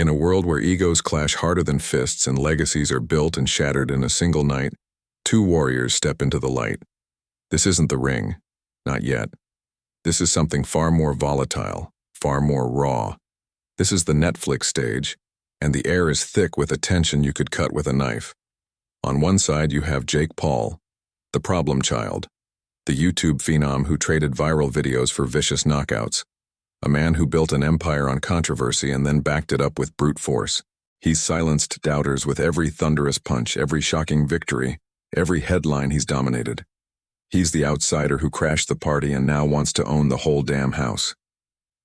In a world where egos clash harder than fists and legacies are built and shattered in a single night, two warriors step into the light. This isn't the ring. Not yet. This is something far more volatile, far more raw. This is the Netflix stage, and the air is thick with a tension you could cut with a knife. On one side you have Jake Paul, the problem child, the YouTube phenom who traded viral videos for vicious knockouts, a man who built an empire on controversy and then backed it up with brute force. He's silenced doubters with every thunderous punch, every shocking victory, every headline he's dominated. He's the outsider who crashed the party and now wants to own the whole damn house.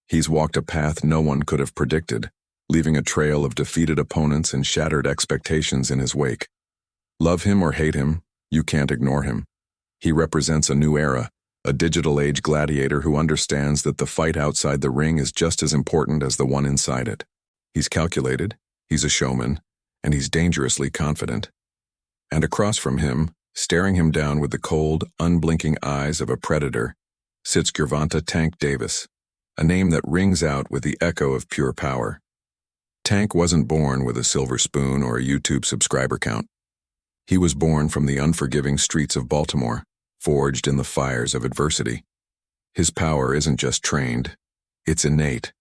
He's walked a path no one could have predicted, leaving a trail of defeated opponents and shattered expectations in his wake. Love him or hate him, you can't ignore him. He represents a new era, a digital age gladiator who understands that the fight outside the ring is just as important as the one inside it. He's calculated, he's a showman, and he's dangerously confident. And across from him, staring him down with the cold, unblinking eyes of a predator, sits Gervonta Tank Davis, a name that rings out with the echo of pure power. Tank wasn't born with a silver spoon or a YouTube subscriber count. He was born from the unforgiving streets of Baltimore, forged in the fires of adversity. His power isn't just trained, it's innate,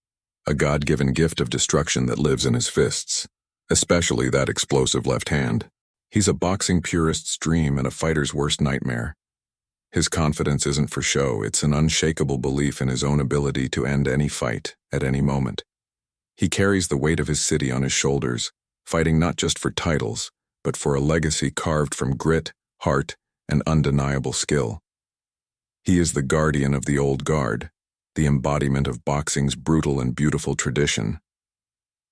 a God-given gift of destruction that lives in his fists, especially that explosive left hand. He's a boxing purist's dream and a fighter's worst nightmare. His confidence isn't for show, it's an unshakable belief in his own ability to end any fight, at any moment. He carries the weight of his city on his shoulders, fighting not just for titles, but for a legacy carved from grit, heart, and undeniable skill. He is the guardian of the old guard, the embodiment of boxing's brutal and beautiful tradition.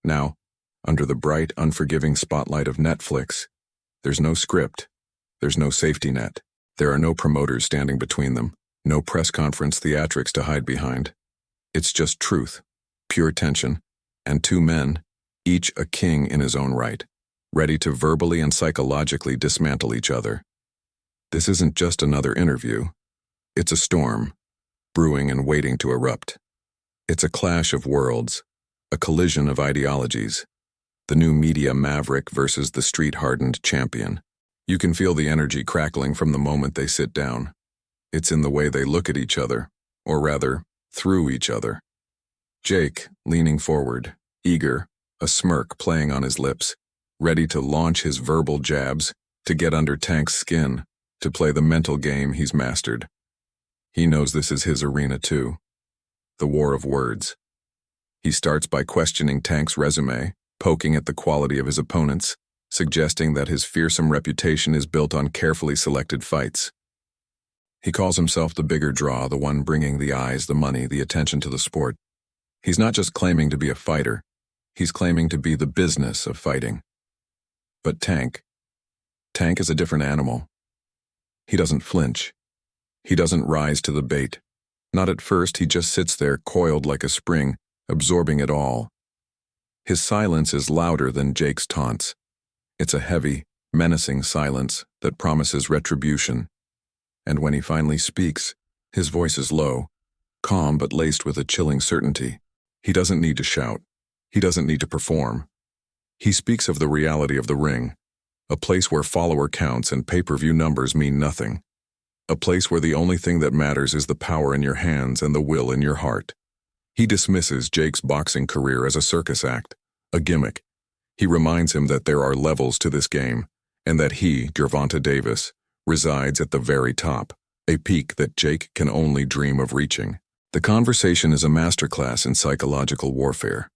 Now, under the bright, unforgiving spotlight of Netflix, there's no script, there's no safety net, there are no promoters standing between them, no press conference theatrics to hide behind. It's just truth, pure tension, and two men, each a king in his own right, ready to verbally and psychologically dismantle each other. This isn't just another interview. It's a storm, brewing and waiting to erupt. It's a clash of worlds, a collision of ideologies, the new media maverick versus the street-hardened champion. You can feel the energy crackling from the moment they sit down. It's in the way they look at each other, or rather, through each other. Jake, leaning forward, eager, a smirk playing on his lips, ready to launch his verbal jabs, to get under Tank's skin, to play the mental game he's mastered. He knows this is his arena too. The war of words. He starts by questioning Tank's resume, poking at the quality of his opponents, suggesting that his fearsome reputation is built on carefully selected fights. He calls himself the bigger draw, the one bringing the eyes, the money, the attention to the sport. He's not just claiming to be a fighter, he's claiming to be the business of fighting. But Tank is a different animal. He doesn't flinch. He doesn't rise to the bait. Not at first, he just sits there coiled like a spring, absorbing it all. His silence is louder than Jake's taunts. It's a heavy, menacing silence that promises retribution. And when he finally speaks, his voice is low, calm but laced with a chilling certainty. He doesn't need to shout. He doesn't need to perform. He speaks of the reality of the ring, a place where follower counts and pay-per-view numbers mean nothing. A place where the only thing that matters is the power in your hands and the will in your heart. He dismisses Jake's boxing career as a circus act, a gimmick. He reminds him that there are levels to this game, and that he, Gervonta Davis, resides at the very top, a peak that Jake can only dream of reaching. The conversation is a masterclass in psychological warfare.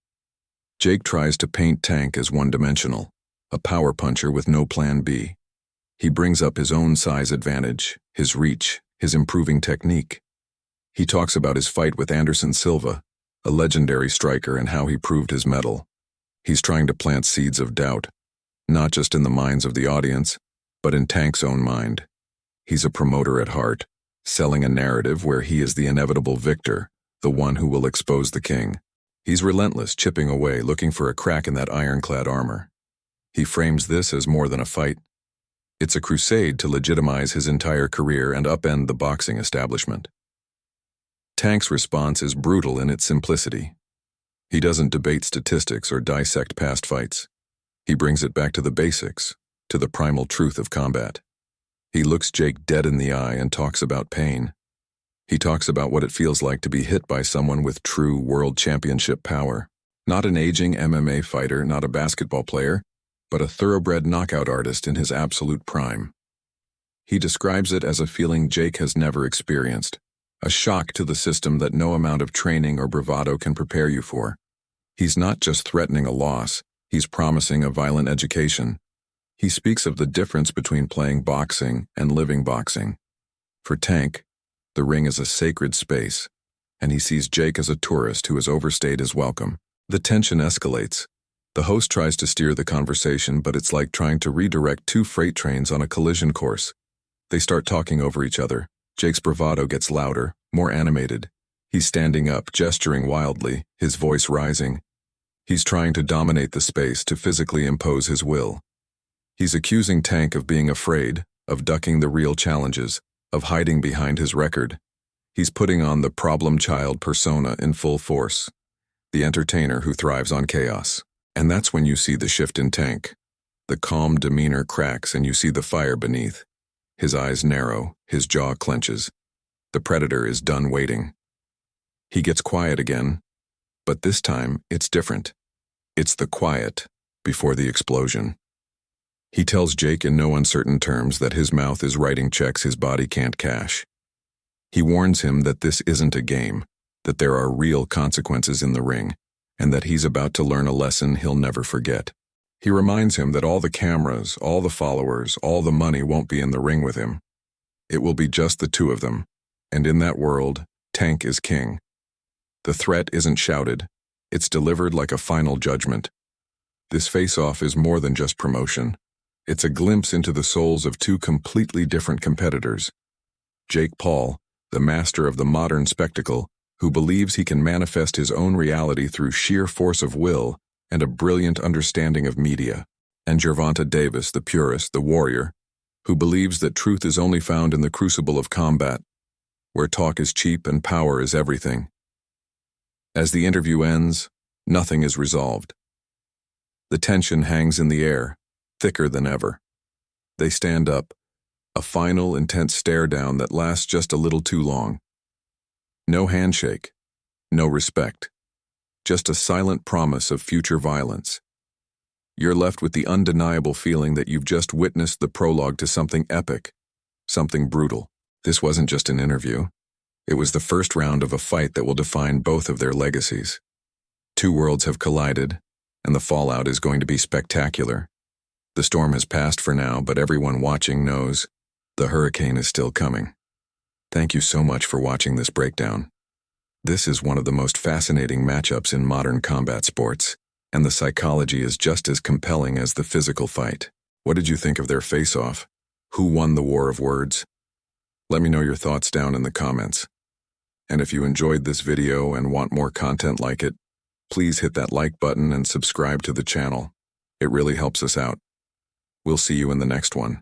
Jake tries to paint Tank as one-dimensional, a power puncher with no plan B. He brings up his own size advantage, his reach, his improving technique. He talks about his fight with Anderson Silva, a legendary striker, and how he proved his mettle. He's trying to plant seeds of doubt, not just in the minds of the audience, but in Tank's own mind. He's a promoter at heart, selling a narrative where he is the inevitable victor, the one who will expose the king. He's relentless, chipping away, looking for a crack in that ironclad armor. He frames this as more than a fight. It's a crusade to legitimize his entire career and upend the boxing establishment. Tank's response is brutal in its simplicity. He doesn't debate statistics or dissect past fights. He brings it back to the basics, to the primal truth of combat. He looks Jake dead in the eye and talks about pain. He talks about what it feels like to be hit by someone with true world championship power. Not an aging MMA fighter, not a basketball player, but a thoroughbred knockout artist in his absolute prime. He describes it as a feeling Jake has never experienced, a shock to the system that no amount of training or bravado can prepare you for. He's not just threatening a loss, he's promising a violent education. He speaks of the difference between playing boxing and living boxing. For Tank, the ring is a sacred space, and he sees Jake as a tourist who has overstayed his welcome. The tension escalates. The host tries to steer the conversation, but it's like trying to redirect two freight trains on a collision course. They start talking over each other. Jake's bravado gets louder, more animated. He's standing up, gesturing wildly, his voice rising. He's trying to dominate the space, to physically impose his will. He's accusing Tank of being afraid, of ducking the real challenges, of hiding behind his record. He's putting on the problem child persona in full force, the entertainer who thrives on chaos. And that's when you see the shift in Tank. The calm demeanor cracks and you see the fire beneath. His eyes narrow, his jaw clenches. The predator is done waiting. He gets quiet again, but this time it's different. It's the quiet before the explosion. He tells Jake in no uncertain terms that his mouth is writing checks his body can't cash. He warns him that this isn't a game, that there are real consequences in the ring, and that he's about to learn a lesson he'll never forget. He reminds him that all the cameras, all the followers, all the money won't be in the ring with him. It will be just the two of them, and in that world, Tank is king. The threat isn't shouted, it's delivered like a final judgment. This face-off is more than just promotion. It's a glimpse into the souls of two completely different competitors. Jake Paul, the master of the modern spectacle, who believes he can manifest his own reality through sheer force of will and a brilliant understanding of media. And Gervonta Davis, the purist, the warrior, who believes that truth is only found in the crucible of combat, where talk is cheap and power is everything. As the interview ends, nothing is resolved. The tension hangs in the air, thicker than ever. They stand up, a final, intense stare-down that lasts just a little too long. No handshake, no respect, just a silent promise of future violence. You're left with the undeniable feeling that you've just witnessed the prologue to something epic, something brutal. This wasn't just an interview. It was the first round of a fight that will define both of their legacies. Two worlds have collided, and the fallout is going to be spectacular. The storm has passed for now, but everyone watching knows the hurricane is still coming. Thank you so much for watching this breakdown. This is one of the most fascinating matchups in modern combat sports, and the psychology is just as compelling as the physical fight. What did you think of their face-off? Who won the war of words? Let me know your thoughts down in the comments. And if you enjoyed this video and want more content like it, please hit that like button and subscribe to the channel. It really helps us out. We'll see you in the next one.